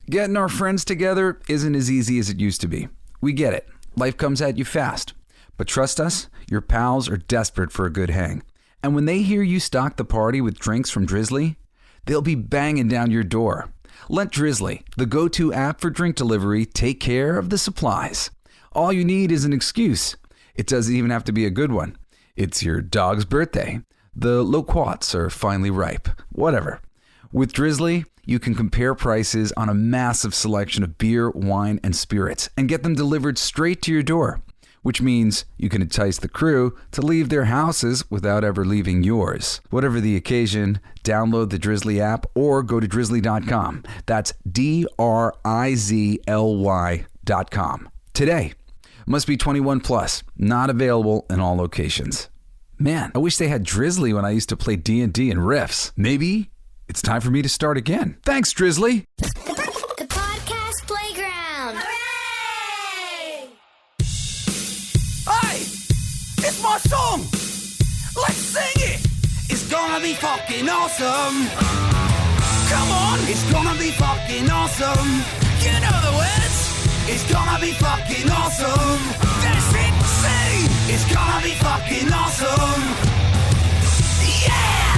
Getting our friends together isn't as easy as it used to be. We get it. Life comes at you fast. But trust us, your pals are desperate for a good hang. And when they hear you stock the party with drinks from Drizzly, they'll be banging down your door. Let Drizzly, the go-to app for drink delivery, take care of the supplies. All you need is an excuse. It doesn't even have to be a good one. It's your dog's birthday. The loquats are finally ripe. Whatever. With Drizzly, you can compare prices on a massive selection of beer, wine, and spirits and get them delivered straight to your door, which means you can entice the crew to leave their houses without ever leaving yours. Whatever the occasion, download the Drizzly app or go to drizzly.com. That's DRIZLY.com. Today. Must be 21 plus. Not available in all locations. Man, I wish they had Drizzly when I used to play D&D and Riffs. Maybe it's time for me to start again. Thanks, Drizzly. The podcast playground. Hooray! Hey! It's my song! Let's sing it! It's gonna be fucking awesome! Come on! It's gonna be fucking awesome! You know the words! It's gonna be fucking awesome! That's it! Sing! It's gonna be fucking awesome! Yeah!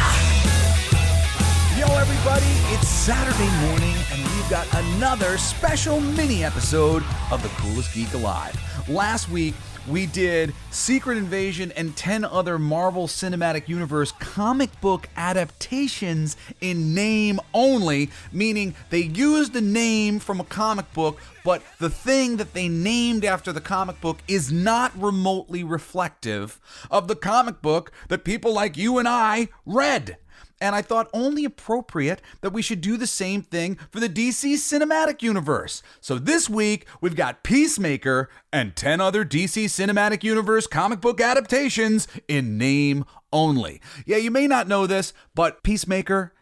Yo, everybody, it's Saturday morning, and we've got another special mini episode of the Coolest Geek Alive. Last week, we did Secret Invasion and 10 other Marvel Cinematic Universe comic book adaptations in name only, meaning they used the name from a comic book, but the thing that they named after the comic book is not remotely reflective of the comic book that people like you and I read. And I thought only appropriate that we should do the same thing for the DC Cinematic Universe. So this week, we've got Peacemaker and 10 other DC Cinematic Universe comic book adaptations in name only. Yeah, you may not know this, but Peacemaker,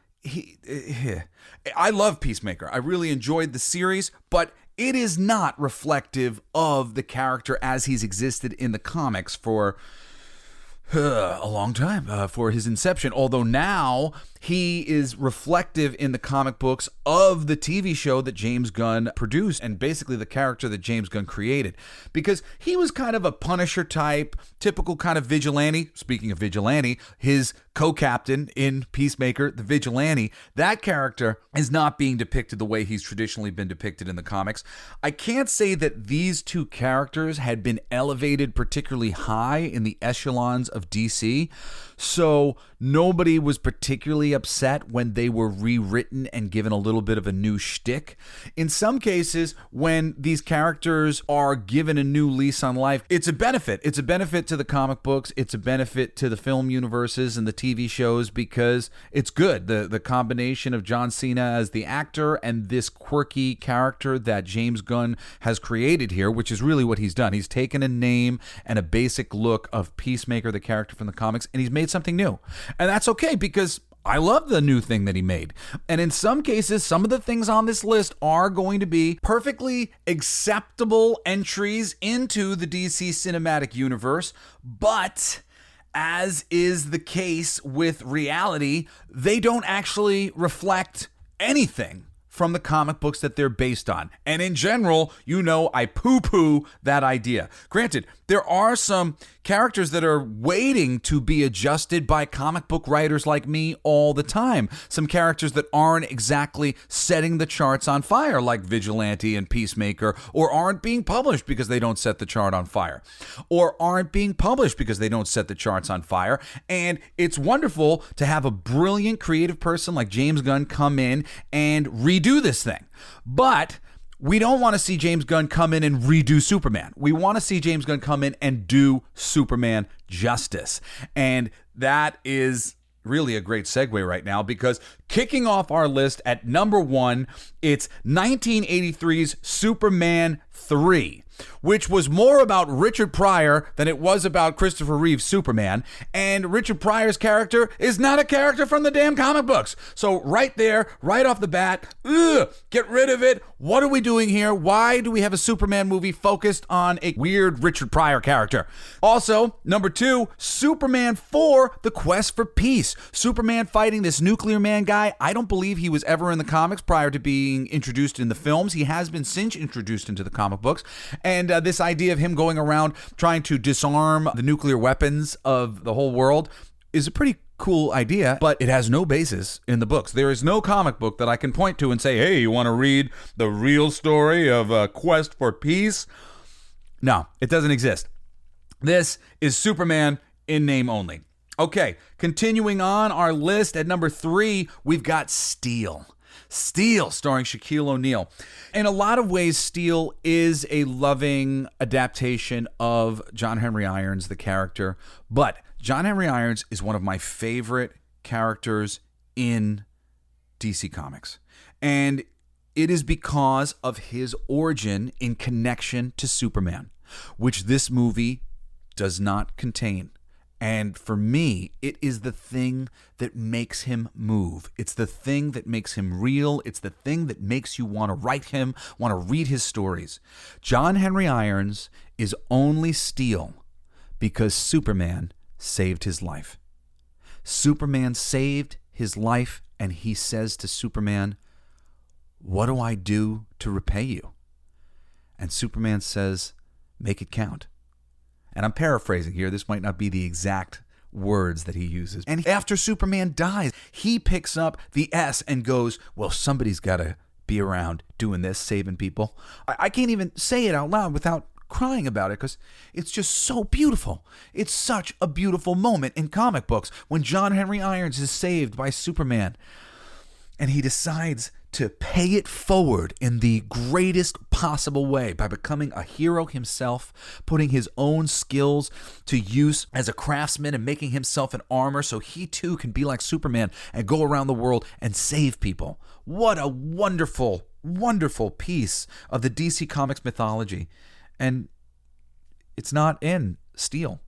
I love Peacemaker. I really enjoyed the series, but it is not reflective of the character as he's existed in the comics for a long time, for his inception, although now he is reflective in the comic books of the TV show that James Gunn produced and basically the character that James Gunn created, because he was kind of a Punisher type, typical kind of vigilante. Speaking of vigilante, his co-captain in Peacemaker, the vigilante, that character is not being depicted the way he's traditionally been depicted in the comics. I can't say that these two characters had been elevated particularly high in the echelons of DC, so nobody was particularly upset when they were rewritten and given a little bit of a new shtick. In some cases, when these characters are given a new lease on life, it's a benefit. It's a benefit to the comic books. It's a benefit to the film universes and the TV shows because it's good. The combination of John Cena as the actor and this quirky character that James Gunn has created here, which is really what he's done. He's taken a name and a basic look of Peacemaker, the character from the comics, and he's made something new. And that's okay because I love the new thing that he made. And in some cases, some of the things on this list are going to be perfectly acceptable entries into the DC Cinematic Universe, but as is the case with reality, they don't actually reflect anything from the comic books that they're based on. And in general, you know, I poo-poo that idea. Granted, there are some characters that are waiting to be adjusted by comic book writers like me all the time. Some characters that aren't exactly setting the charts on fire, like Vigilante and Peacemaker, or aren't being published because they don't set the chart on fire, or aren't being published because they don't set the charts on fire. And it's wonderful to have a brilliant creative person like James Gunn come in and redo this thing. But we don't want to see James Gunn come in and redo Superman. We want to see James Gunn come in and do Superman justice. And that is really a great segue right now, because kicking off our list at number 1, it's 1983's Superman 3, which was more about Richard Pryor than it was about Christopher Reeve's Superman. And Richard Pryor's character is not a character from the damn comic books. So right there, right off the bat, get rid of it. What are we doing here? Why do we have a Superman movie focused on a weird Richard Pryor character? Also, number 2, Superman 4, The Quest for Peace. Superman fighting this nuclear man guy guy. I don't believe he was ever in the comics prior to being introduced in the films. He has been since introduced into the comic books. And this idea of him going around trying to disarm the nuclear weapons of the whole world is a pretty cool idea, but it has no basis in the books. There is no comic book that I can point to and say, hey, you want to read the real story of a quest for peace? No, it doesn't exist. This is Superman in name only. Okay, continuing on our list at number 3, we've got Steel. Steel, starring Shaquille O'Neal. In a lot of ways, Steel is a loving adaptation of John Henry Irons, the character, but John Henry Irons is one of my favorite characters in DC Comics. And it is because of his origin in connection to Superman, which this movie does not contain. And for me, it is the thing that makes him move. It's the thing that makes him real. It's the thing that makes you want to write him, want to read his stories. John Henry Irons is only Steel because Superman saved his life. Superman saved his life, and he says to Superman, what do I do to repay you? And Superman says, make it count. And I'm paraphrasing here. This might not be the exact words that he uses. And after Superman dies, he picks up the S and goes, well, somebody's got to be around doing this, saving people. I can't even say it out loud without crying about it because it's just so beautiful. It's such a beautiful moment in comic books when John Henry Irons is saved by Superman and he decides to pay it forward in the greatest possible way by becoming a hero himself, putting his own skills to use as a craftsman and making himself an armor so he too can be like Superman and go around the world and save people. What a wonderful, wonderful piece of the DC Comics mythology. And it's not in Steel.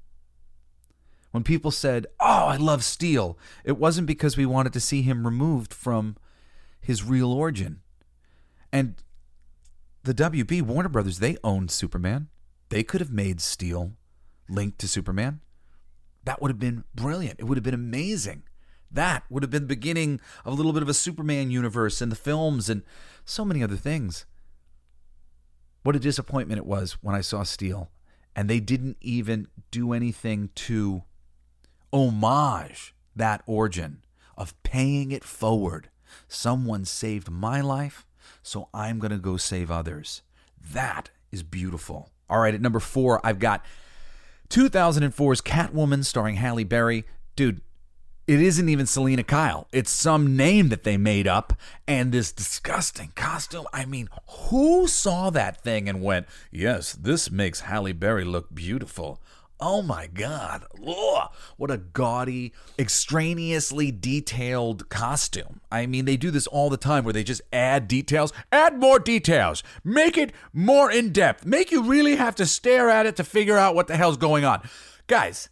When people said, oh, I love Steel, it wasn't because we wanted to see him removed from his real origin. And the WB, Warner Brothers, they owned Superman. They could have made Steel linked to Superman. That would have been brilliant. It would have been amazing. That would have been the beginning of a little bit of a Superman universe in the films and so many other things. What a disappointment it was when I saw Steel. And they didn't even do anything to homage that origin of paying it forward. Someone saved my life, so I'm going to go save others. That is beautiful. All right, at number 4, I've got 2004's Catwoman starring Halle Berry. Dude, it isn't even Selena Kyle. It's some name that they made up. And this disgusting costume. I mean, who saw that thing and went, yes, this makes Halle Berry look beautiful? Oh my God. Ugh, what a gaudy, extraneously detailed costume. I mean, they do this all the time where they just add details. Add more details. Make it more in-depth. Make you really have to stare at it to figure out what the hell's going on. Guys,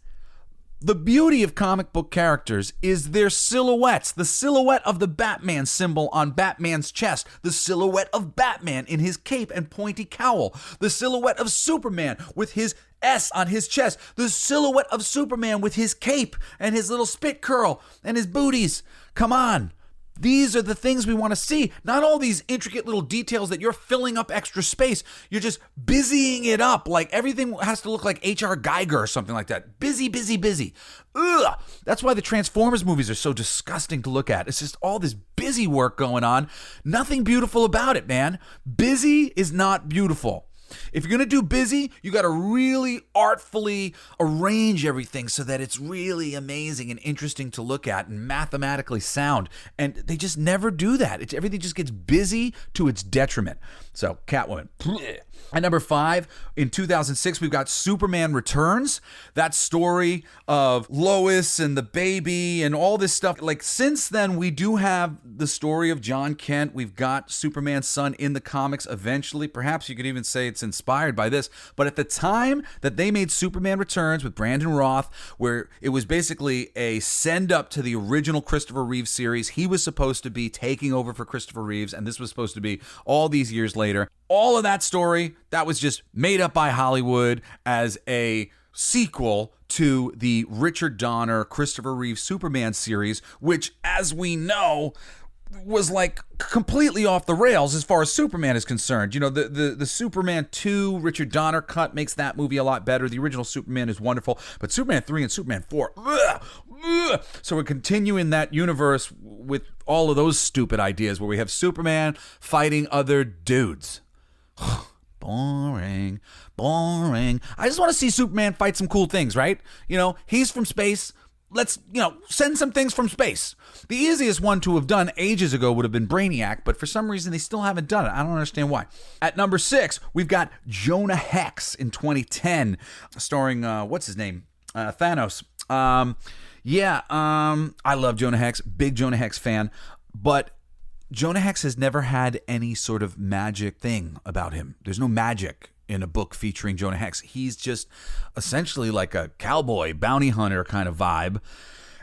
the beauty of comic book characters is their silhouettes. The silhouette of the Batman symbol on Batman's chest. The silhouette of Batman in his cape and pointy cowl. The silhouette of Superman with his S on his chest. The silhouette of Superman with his cape and his little spit curl and his booties. Come on. These are the things we want to see. Not all these intricate little details that you're filling up extra space. You're just busying it up. Like everything has to look like H.R. Geiger or something like that. Busy, busy, busy. Ugh. That's why the Transformers movies are so disgusting to look at. It's just all this busy work going on. Nothing beautiful about it, man. Busy is not beautiful. If you're going to do busy, you got to really artfully arrange everything so that it's really amazing and interesting to look at and mathematically sound. And they just never do that. Everything just gets busy to its detriment. So, Catwoman. At number 5, in 2006, we've got Superman Returns. That story of Lois and the baby and all this stuff. Like, since then, we do have the story of John Kent. We've got Superman's son in the comics eventually. Perhaps you could even say it's inspired by this. But at the time that they made Superman Returns with Brandon Roth, where it was basically a send-up to the original Christopher Reeve series, he was supposed to be taking over for Christopher Reeves, and this was supposed to be all these years later. All of that story, that was just made up by Hollywood as a sequel to the Richard Donner, Christopher Reeve Superman series, which, as we know, was like completely off the rails as far as Superman is concerned. You know, the Superman 2 Richard Donner cut makes that movie a lot better. The original Superman is wonderful, but Superman 3 and Superman 4, so we're continuing that universe with all of those stupid ideas where we have Superman fighting other dudes. Boring. I just want to see Superman fight some cool things, right? You know, he's from space. Let's, send some things from space. The easiest one to have done ages ago would have been Brainiac, but for some reason they still haven't done it. I don't understand why. At number 6, we've got Jonah Hex in 2010, starring, what's his name? Thanos. I love Jonah Hex, big Jonah Hex fan, but Jonah Hex has never had any sort of magic thing about him. There's no magic in a book featuring Jonah Hex. He's just essentially like a cowboy, bounty hunter kind of vibe.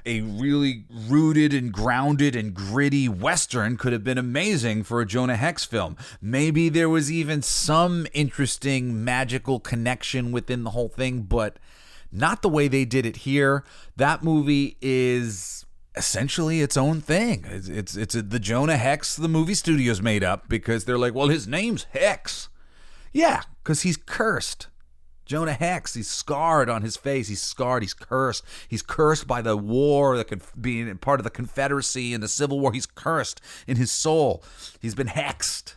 A really rooted and grounded and gritty Western could have been amazing for a Jonah Hex film. Maybe there was even some interesting magical connection within the whole thing, but not the way they did it here. That movie is essentially its own thing. It's the Jonah Hex the movie studios made up because they're like, well, his name's Hex. Yeah, because he's cursed. Jonah Hex, he's scarred on his face. He's scarred. He's cursed. He's cursed by the war, being part of the Confederacy and the Civil War. He's cursed in his soul. He's been hexed.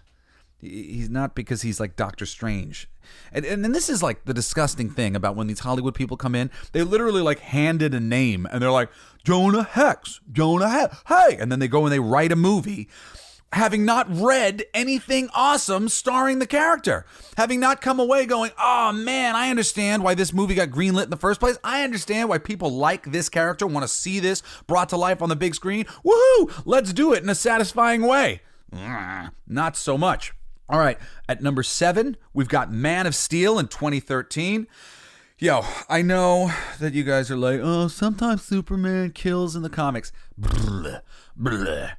He's not because he's like Doctor Strange. And this is like the disgusting thing about when these Hollywood people come in. They literally like handed a name and they're like, Jonah Hex, hey. And then they go and they write a movie having not read anything awesome starring the character, having not come away going, oh man, I understand why this movie got greenlit in the first place. I understand why people like this character, want to see this brought to life on the big screen. Woohoo! Let's do it in a satisfying way. Not so much. All right, at number 7, we've got Man of Steel in 2013. Yo, I know that you guys are like, oh, sometimes Superman kills in the comics. Blah, blah.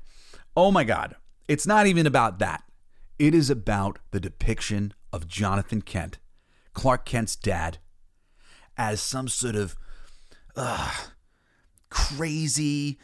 Oh my God. It's not even about that. It is about the depiction of Jonathan Kent, Clark Kent's dad, as some sort of crazy,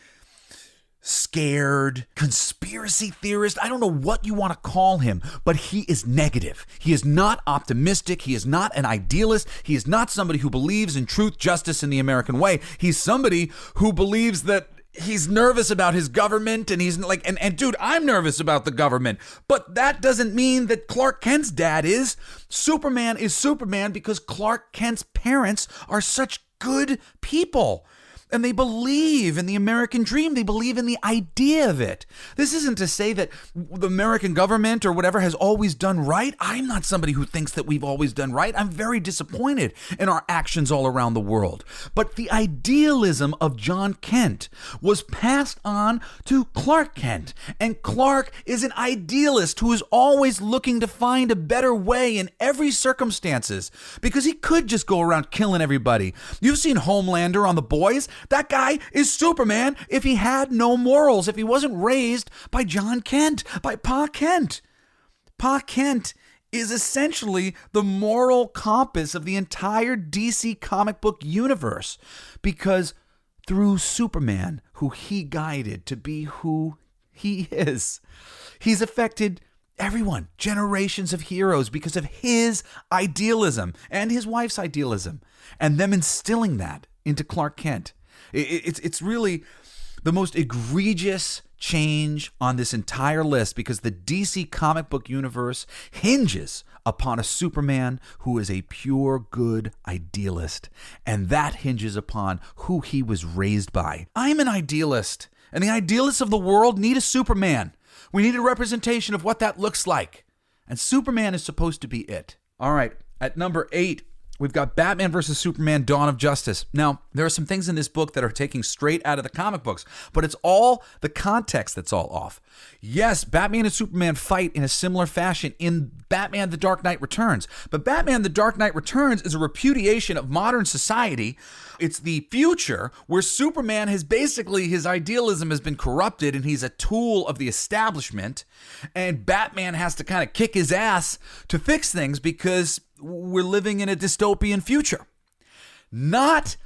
scared, conspiracy theorist. I don't know what you want to call him, but he is negative. He is not optimistic. He is not an idealist. He is not somebody who believes in truth, justice, and the American way. He's somebody who believes that he's nervous about his government, and he's like, and dude, I'm nervous about the government, but that doesn't mean that Clark Kent's dad is. Superman is Superman because Clark Kent's parents are such good people. And they believe in the American dream. They believe in the idea of it. This isn't to say that the American government or whatever has always done right. I'm not somebody who thinks that we've always done right. I'm very disappointed in our actions all around the world. But the idealism of John Kent was passed on to Clark Kent. And Clark is an idealist who is always looking to find a better way in every circumstances, because he could just go around killing everybody. You've seen Homelander on The Boys. That guy is Superman if he had no morals, if he wasn't raised by John Kent, by Pa Kent. Pa Kent is essentially the moral compass of the entire DC comic book universe, because through Superman, who he guided to be who he is, he's affected everyone, generations of heroes, because of his idealism and his wife's idealism, and them instilling that into Clark Kent. It's really the most egregious change on this entire list, because the DC comic book universe hinges upon a Superman who is a pure good idealist, and that hinges upon who he was raised by. I'm an idealist, and the idealists of the world need a Superman. We need a representation of what that looks like, and Superman is supposed to be it. All right, at number 8, we've got Batman vs. Superman, Dawn of Justice. Now, there are some things in this book that are taken straight out of the comic books, but it's all the context that's all off. Yes, Batman and Superman fight in a similar fashion in Batman The Dark Knight Returns, but Batman The Dark Knight Returns is a repudiation of modern society. It's the future where Superman has basically, his idealism has been corrupted and he's a tool of the establishment, and Batman has to kind of kick his ass to fix things because we're living in a dystopian future. not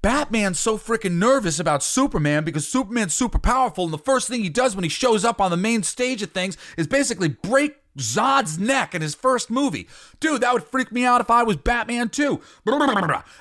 Batman's so freaking nervous about Superman because Superman's super powerful, and the first thing he does when he shows up on the main stage of things is basically break Zod's neck in his first movie. Dude, that would freak me out if I was Batman too.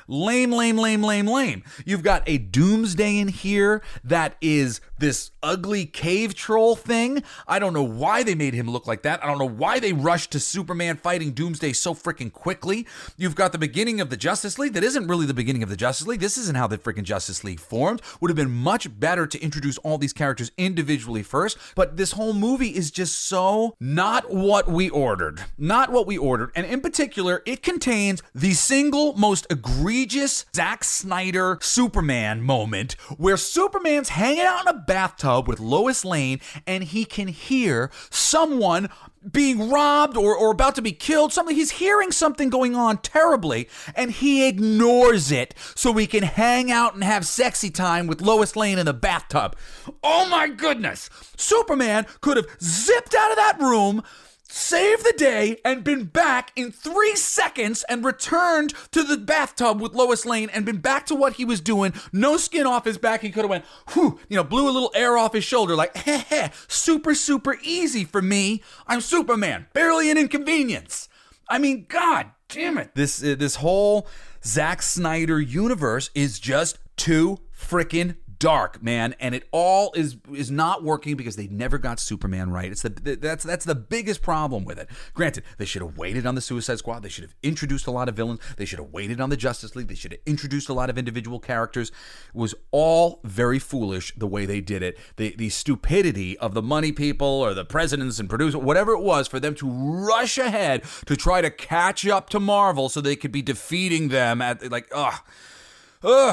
Lame, lame, lame, lame, lame. You've got a Doomsday in here that is this ugly cave troll thing. I don't know why they made him look like that. I don't know why they rushed to Superman fighting Doomsday so freaking quickly. You've got the beginning of the Justice League. That isn't really the beginning of the Justice League. This isn't how the freaking Justice League formed. Would have been much better to introduce all these characters individually first. But this whole movie is just so not what we ordered. Not what we ordered. And in particular, it contains the single most egregious Zack Snider Superman moment where Superman's hanging out in a bathtub with Lois Lane and he can hear someone being robbed or about to be killed. He's hearing something going on terribly and he ignores it so he can hang out and have sexy time with Lois Lane in the bathtub. Oh my goodness. Superman could have zipped out of that room, saved the day, and been back in 3 seconds and returned to the bathtub with Lois Lane and been back to what he was doing. No skin off his back. He could have went, whew, blew a little air off his shoulder like, heh, super, super easy for me. I'm Superman. Barely an inconvenience. I mean, God damn it. This whole Zack Snyder universe is just too freaking dark, man, and it all is not working because they never got Superman right. That's the biggest problem with it. Granted, they should have waited on the Suicide Squad. They should have introduced a lot of villains. They should have waited on the Justice League. They should have introduced a lot of individual characters. It was all very foolish the way they did it. The stupidity of the money people or the presidents and producers, whatever it was, for them to rush ahead to try to catch up to Marvel so they could be defeating them at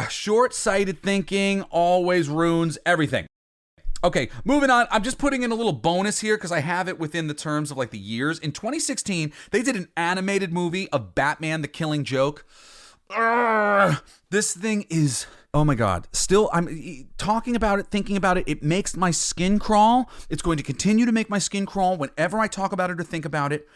short-sighted thinking always ruins everything. Okay, moving on. I'm just putting in a little bonus here because I have it within the terms of the years. In 2016, they did an animated movie of Batman the Killing Joke. This thing is, oh my God. Still, I'm talking about it, thinking about it. It makes my skin crawl. It's going to continue to make my skin crawl whenever I talk about it or think about it.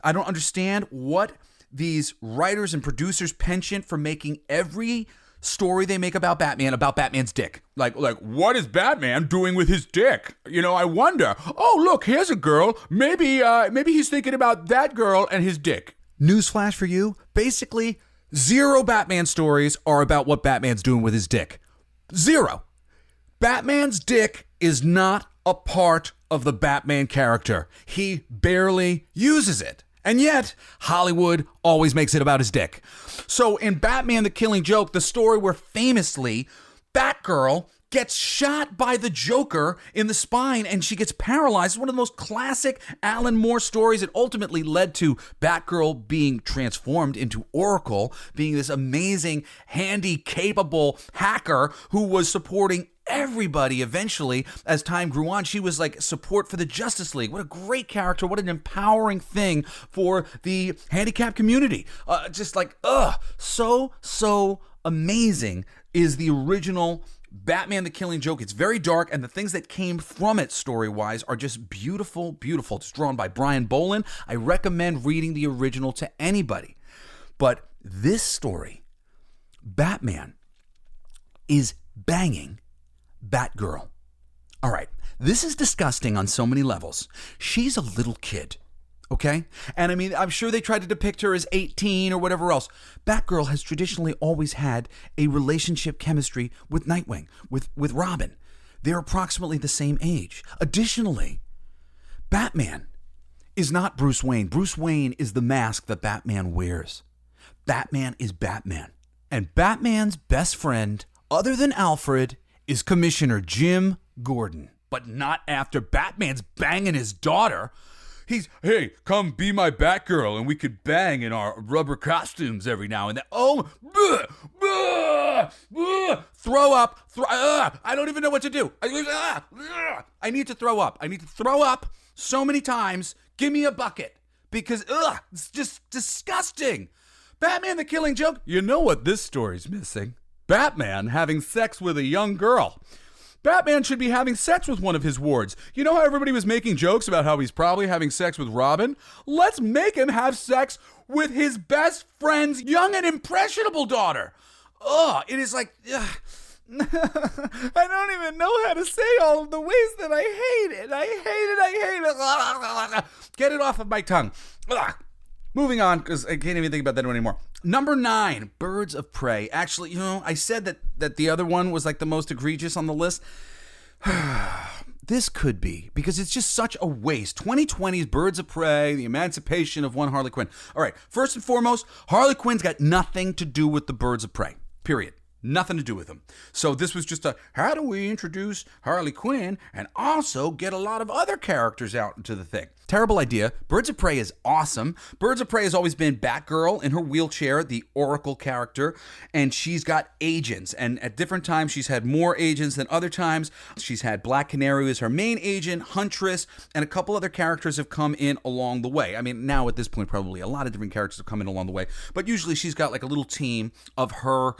I don't understand what these writers and producers penchant for making every story they make about Batman's dick. Like what is Batman doing with his dick? I wonder. Oh, look, here's a girl. Maybe he's thinking about that girl and his dick. Newsflash for you. Basically, 0 Batman stories are about what Batman's doing with his dick. 0. Batman's dick is not a part of the Batman character. He barely uses it. And yet, Hollywood always makes it about his dick. So in Batman the Killing Joke, the story where famously Batgirl gets shot by the Joker in the spine and she gets paralyzed. It's one of the most classic Alan Moore stories. It ultimately led to Batgirl being transformed into Oracle, being this amazing, handy, capable hacker who was supporting everybody eventually. As time grew on, she was like support for the Justice League. What a great character. What an empowering thing for the handicapped community. So amazing is the original Batman the Killing Joke. It's very dark, and the things that came from it story-wise are just beautiful, beautiful. It's drawn by Brian Bolland. I recommend reading the original to anybody. But this story, Batman is banging Batgirl. All right, this is disgusting on so many levels. She's a little kid, okay? And I mean, I'm sure they tried to depict her as 18 or whatever else. Batgirl has traditionally always had a relationship chemistry with Nightwing, with Robin. They're approximately the same age. Additionally, Batman is not Bruce Wayne. Bruce Wayne is the mask that Batman wears. Batman is Batman. And Batman's best friend, other than Alfred, is Commissioner Jim Gordon. But not after Batman's banging his daughter. He's, hey, come be my Batgirl and we could bang in our rubber costumes every now and then. Oh, throw up. I don't even know what to do. I need to throw up. I need to throw up so many times. Give me a bucket. Because, it's just disgusting. Batman the Killing Joke. You know what this story's missing? Batman having sex with a young girl. Batman should be having sex with one of his wards. You know how everybody was making jokes about how he's probably having sex with Robin? Let's make him have sex with his best friend's young and impressionable daughter. It is like, I don't even know how to say all of the ways that I hate it. I hate it. Get it off of my tongue. Moving on, because I can't even think about that one anymore. Number 9, Birds of Prey. Actually, I said that the other one was like the most egregious on the list. This could be, because it's just such a waste. 2020's Birds of Prey, the emancipation of one Harley Quinn. All right, first and foremost, Harley Quinn's got nothing to do with the Birds of Prey, period. Nothing to do with them. So this was just how do we introduce Harley Quinn and also get a lot of other characters out into the thing? Terrible idea. Birds of Prey is awesome. Birds of Prey has always been Batgirl in her wheelchair, the Oracle character, and she's got agents. And at different times, she's had more agents than other times. She's had Black Canary as her main agent, Huntress, and a couple other characters have come in along the way. I mean, now at this point, probably a lot of different characters have come in along the way, but usually she's got like a little team of her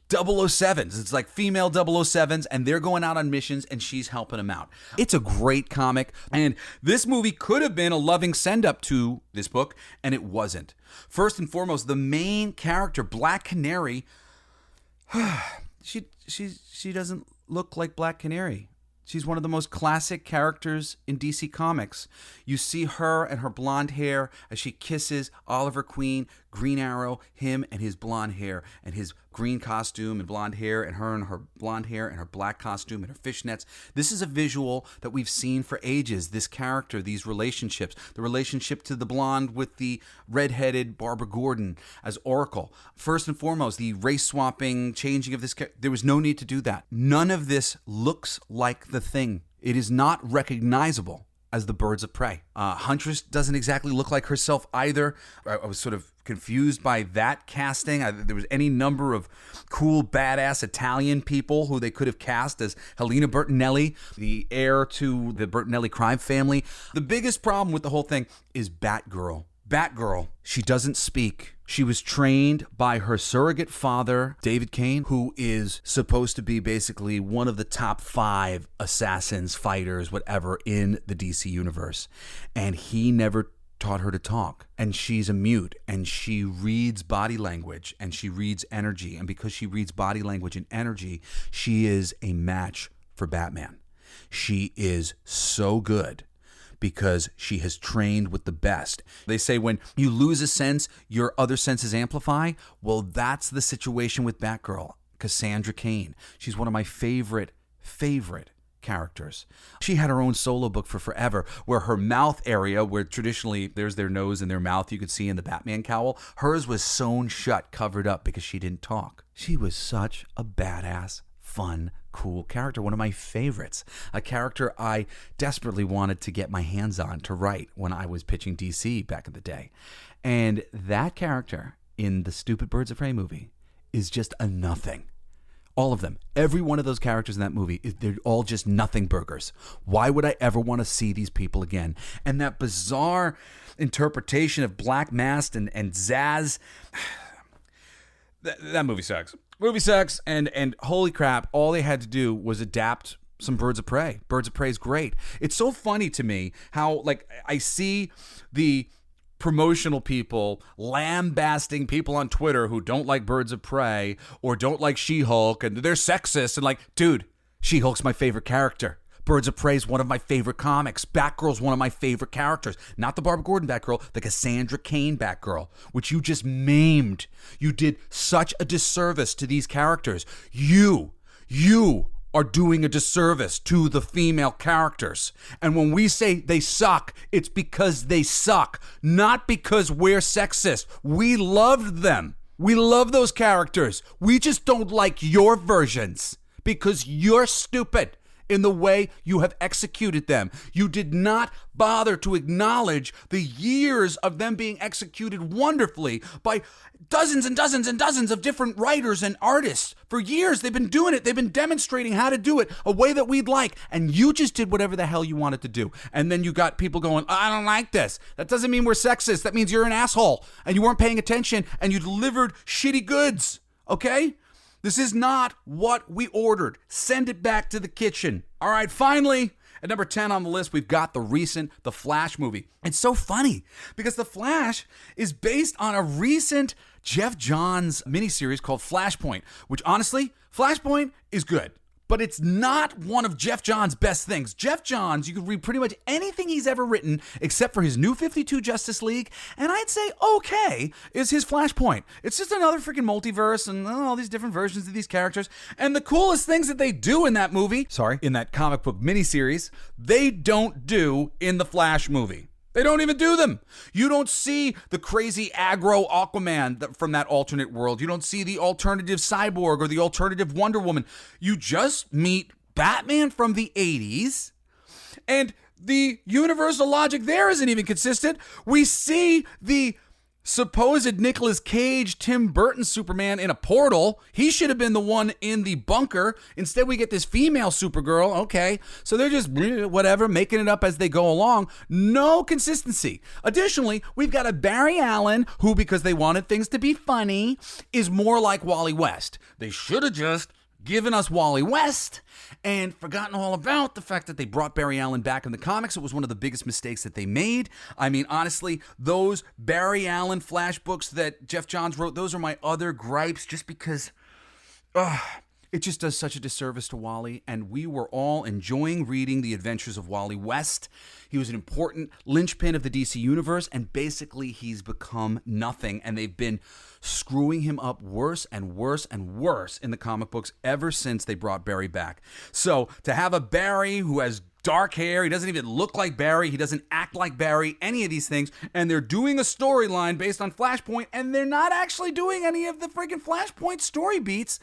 007s. It's like female 007s, and they're going out on missions, and she's helping them out. It's a great comic, and this movie could have been a loving send-up to this book, and it wasn't. First and foremost, the main character, Black Canary, she doesn't look like Black Canary. She's one of the most classic characters in DC Comics. You see her and her blonde hair as she kisses Oliver Queen, Green Arrow, him and his blonde hair and his green costume and blonde hair, and her blonde hair and her black costume and her fishnets. This is a visual that we've seen for ages. This character, these relationships, the relationship to the blonde with the redheaded Barbara Gordon as Oracle. First and foremost, the race swapping, changing of this character. There was no need to do that. None of this looks like the Thing. It is not recognizable as the Birds of Prey. Huntress doesn't exactly look like herself either. I was sort of confused by that casting. There was any number of cool, badass Italian people who they could have cast as Helena Bertinelli, the heir to the Bertinelli crime family. The biggest problem with the whole thing is Batgirl. Batgirl, she doesn't speak. She was trained by her surrogate father, David Kane, who is supposed to be basically one of the top 5 assassins, fighters, whatever, in the DC universe. And he never taught her to talk. And she's a mute, and she reads body language, and she reads energy. And because she reads body language and energy, she is a match for Batman. She is so good because she has trained with the best. They say when you lose a sense, your other senses amplify. Well, that's the situation with Batgirl, Cassandra Cain. She's one of my favorite characters. She had her own solo book for forever, where her mouth area, where traditionally there's their nose and their mouth you could see in the Batman cowl, hers was sewn shut, covered up because she didn't talk. She was such a badass, fun, cool character, one of my favorites, a character I desperately wanted to get my hands on to write when I was pitching DC back in the day. And that character in the stupid Birds of Prey movie is just a nothing. All of them. Every one of those characters in that movie, they're all just nothing burgers. Why would I ever want to see these people again? And that bizarre interpretation of Black Mask and Zaz, that movie sucks. Movie sucks, and holy crap, all they had to do was adapt some Birds of Prey. Birds of Prey is great. It's so funny to me how, like, I see the promotional people lambasting people on Twitter who don't like Birds of Prey or don't like She-Hulk, and they're sexist, and like, dude, She-Hulk's my favorite character. Birds of Prey is one of my favorite comics. Batgirl's one of my favorite characters. Not the Barbara Gordon Batgirl, the Cassandra Cain Batgirl, which you just maimed. You did such a disservice to these characters. You are doing a disservice to the female characters. And when we say they suck, it's because they suck, not because we're sexist. We loved them. We love those characters. We just don't like your versions because you're stupid in the way you have executed them. You did not bother to acknowledge the years of them being executed wonderfully by dozens and dozens and dozens of different writers and artists. For years, they've been doing it. They've been demonstrating how to do it a way that we'd like. And you just did whatever the hell you wanted to do. And then you got people going, I don't like this. That doesn't mean we're sexist. That means you're an asshole. And you weren't paying attention and you delivered shitty goods. Okay? This is not what we ordered. Send it back to the kitchen. All right, finally, At number 10 on the list, we've got the Flash movie. It's so funny because The Flash is based on a recent Jeff Johns miniseries called Flashpoint, which honestly, Flashpoint is good. But it's not one of Jeff Johns' best things. Jeff Johns, you can read pretty much anything he's ever written except for his New 52 Justice League, and I'd say okay is his Flashpoint. It's just another freaking multiverse and all these different versions of these characters. And the coolest things that they do in that in that comic book miniseries, they don't do in the Flash movie. They don't even do them. You don't see the crazy aggro Aquaman from that alternate world. You don't see the alternative Cyborg or the alternative Wonder Woman. You just meet Batman from the 80s, and the universal logic there isn't even consistent. We see the supposed Nicolas Cage, Tim Burton Superman in a portal. He should have been the one in the bunker. Instead, we get this female Supergirl. Okay, so they're just whatever, making it up as they go along. No consistency. Additionally, we've got a Barry Allen who, because they wanted things to be funny, is more like Wally West. They should have just given us Wally West and forgotten all about the fact that they brought Barry Allen back in the comics. It was one of the biggest mistakes that they made. I mean, honestly, those Barry Allen Flash books that Jeff Johns wrote, those are my other gripes, just because it just does such a disservice to Wally, and we were all enjoying reading the adventures of Wally West. He was an important linchpin of the DC universe, and basically he's become nothing, and they've been screwing him up worse and worse and worse in the comic books ever since they brought Barry back. So to have a Barry who has dark hair, he doesn't even look like Barry, he doesn't act like Barry, any of these things, and they're doing a storyline based on Flashpoint, and they're not actually doing any of the freaking Flashpoint story beats.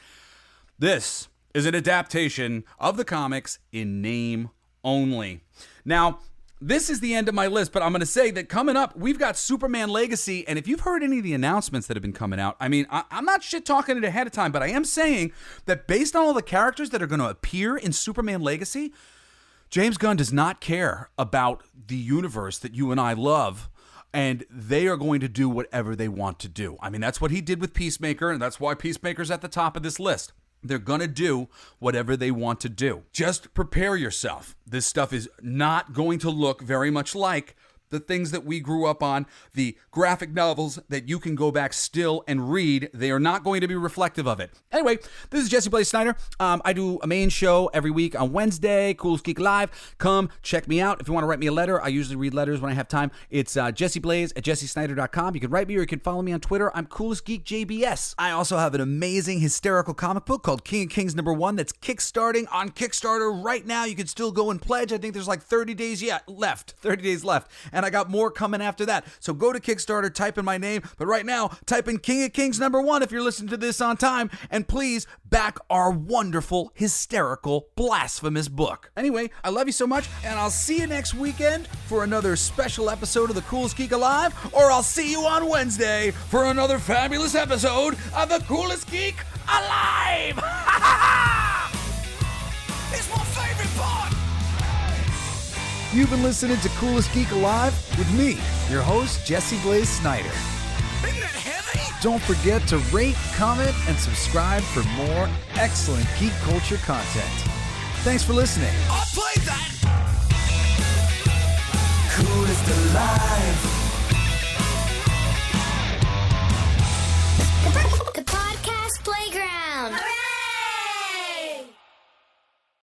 This is an adaptation of the comics in name only. Now, this is the end of my list, but I'm going to say that coming up, we've got Superman Legacy, and if you've heard any of the announcements that have been coming out, I mean, I'm not shit talking it ahead of time, but I am saying that based on all the characters that are going to appear in Superman Legacy, James Gunn does not care about the universe that you and I love, and they are going to do whatever they want to do. I mean, that's what he did with Peacemaker, and that's why Peacemaker's at the top of this list. They're going to do whatever they want to do. Just prepare yourself. This stuff is not going to look very much like the things that we grew up on, the graphic novels that you can go back still and read. They are not going to be reflective of it. Anyway, this is Jesse Blaze Snider. I do a main show every week on Wednesday, Coolest Geek Alive. Come check me out. If you want to write me a letter, I usually read letters when I have time. It's jesseblaze@jessesnider.com. You can write me or you can follow me on Twitter. I'm Coolest Geek JBS. I also have an amazing hysterical comic book called King of Kings #1 that's kickstarting on Kickstarter right now. You can still go and pledge. I think there's like 30 days left. And I got more coming after that. So go to Kickstarter, type in my name. But right now, type in King of Kings #1 if you're listening to this on time. And please back our wonderful, hysterical, blasphemous book. Anyway, I love you so much. And I'll see you next weekend for another special episode of the Coolest Geek Alive. Or I'll see you on Wednesday for another fabulous episode of the Coolest Geek Alive. It's my favorite part. You've been listening to Coolest Geek Alive with me, your host, Jesse Blaze Snider. Isn't that heavy? Don't forget to rate, comment, and subscribe for more excellent geek culture content. Thanks for listening. I played that. Coolest alive.